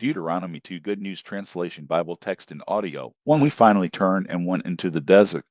Deuteronomy 2 Good News Translation Bible text and audio. When we finally turned and went into the desert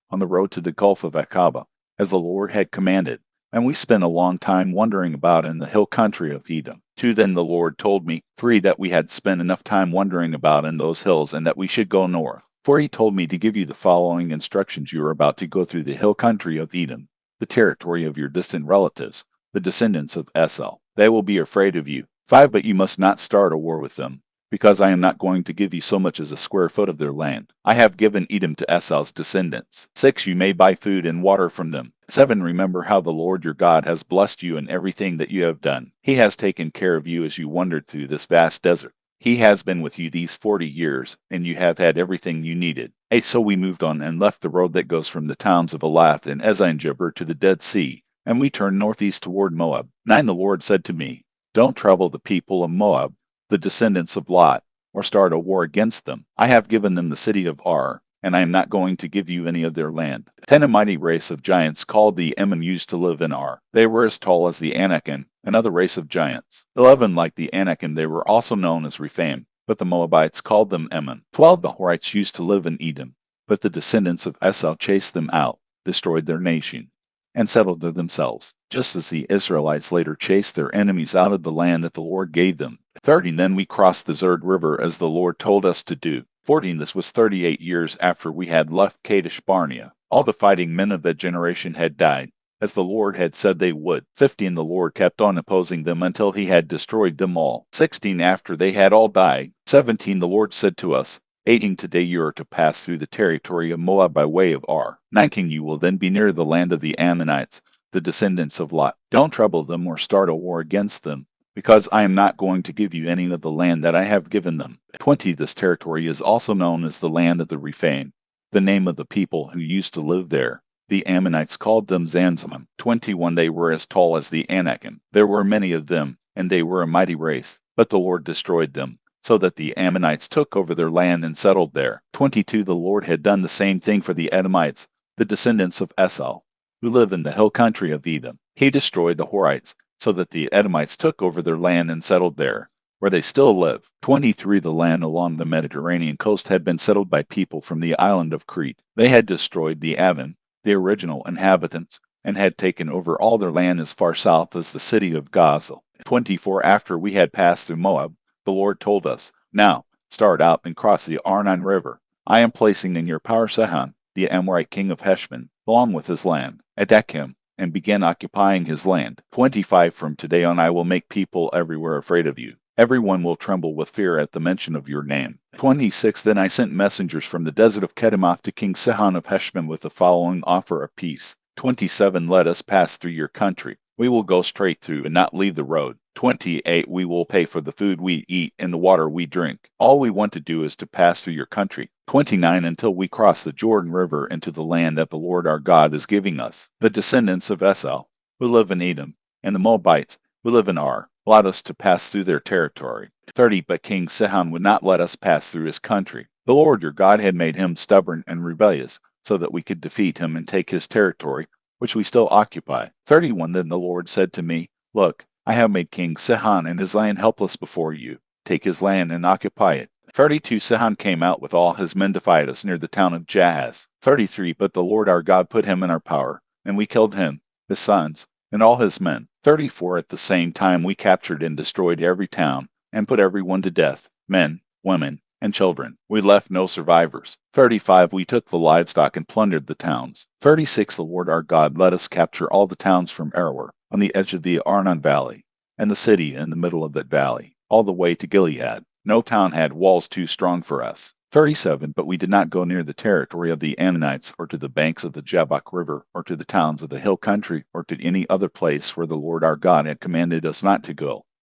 on the road to the Gulf of Aqaba, as the Lord had commanded, and we spent a long time wandering about in the hill country of Edom. 2 Then the Lord told me. 3 That we had spent enough time wandering about in those hills and that we should go north. 4 He told me to give you the following instructions. You are about to go through the hill country of Edom, the territory of your distant relatives, the descendants of Esau. They will be afraid of you. 5 But you must not start a war with them, because I am not going to give you so much as a square foot of their land. I have given Edom to Esau's descendants. 6 You may buy food and water from them. 7 Remember how the Lord your God has blessed you in everything that you have done. He has taken care of you as you wandered through this vast desert. He has been with you these 40 years, and you have had everything you needed. 8 So we moved on and left the road that goes from the towns of Elath and Eziongeber to the Dead Sea, and we turned northeast toward Moab. 9 The Lord said to me, Don't trouble the people of Moab, the descendants of Lot, or start a war against them. I have given them the city of Ar, and I am not going to give you any of their land. 10 A mighty race of giants called the Ammon used to live in Ar. They were as tall as the Anakim, another race of giants. 11 Like the Anakim, they were also known as Rephaim, but the Moabites called them Ammon. 12 The Horites used to live in Edom, but the descendants of Esau chased them out, destroyed their nation, and settled there themselves, just as the Israelites later chased their enemies out of the land that the Lord gave them. 13 Then we crossed the Zerd River as the Lord told us to do. 14 This was 38 years after we had left Kadesh Barnea. All the fighting men of that generation had died, as the Lord had said they would. 15 The Lord kept on opposing them until he had destroyed them all. 16 After they had all died. 17 The Lord said to us, 18 Today you are to pass through the territory of Moab by way of Ar. 19 You will then be near the land of the Ammonites, the descendants of Lot. Don't trouble them or start a war against them, because I am not going to give you any of the land that I have given them. 20 This territory is also known as the land of the Rephaim, the name of the people who used to live there. The Ammonites called them Zanzamim. 21 They were as tall as the Anakim. There were many of them, and they were a mighty race, but the Lord destroyed them, so that the Ammonites took over their land and settled there. 22 The Lord had done the same thing for the Edomites, the descendants of Esau, who live in the hill country of Edom. He destroyed the Horites, so that the Edomites took over their land and settled there, where they still live. 23 The land along the Mediterranean coast had been settled by people from the island of Crete. They had destroyed the Avon, the original inhabitants, and had taken over all their land as far south as the city of Gaza. 24 After we had passed through Moab, the Lord told us, Now, start out and cross the Arnon River. I am placing in your power Sihon, the Amorite king of Heshbon, along with his land. Attack him, and begin occupying his land. 25 From today on I will make people everywhere afraid of you. Everyone will tremble with fear at the mention of your name. 26 Then I sent messengers from the desert of Kedemoth to King Sihon of Heshbon with the following offer of peace. 27 Let us pass through your country. We will go straight through and not leave the road. 28 We will pay for the food we eat and the water we drink. All we want to do is to pass through your country. 29 Until we cross the Jordan River into the land that the Lord our God is giving us. The descendants of Esau, who live in Edom, and the Moabites, who live in Ar, allowed us to pass through their territory. 30 But King Sihon would not let us pass through his country. The Lord your God had made him stubborn and rebellious, so that we could defeat him and take his territory, which we still occupy. 31 Then the Lord said to me, Look, I have made King Sihon and his land helpless before you. Take his land and occupy it. 32 Sihon came out with all his men to fight us near the town of Jahaz. 33 But the Lord our God put him in our power, and we killed him, his sons, and all his men. 34 At the same time we captured and destroyed every town, and put everyone to death, men, women, and children. We left no survivors. 35 We took the livestock and plundered the towns. 36 The Lord our God let us capture all the towns from Aroer, on the edge of the Arnon Valley, and the city in the middle of that valley, all the way to Gilead. No town had walls too strong for us. 37 But we did not go near the territory of the Ammonites, or to the banks of the Jabbok River, or to the towns of the hill country, or to any other place where the Lord our God had commanded us not to go.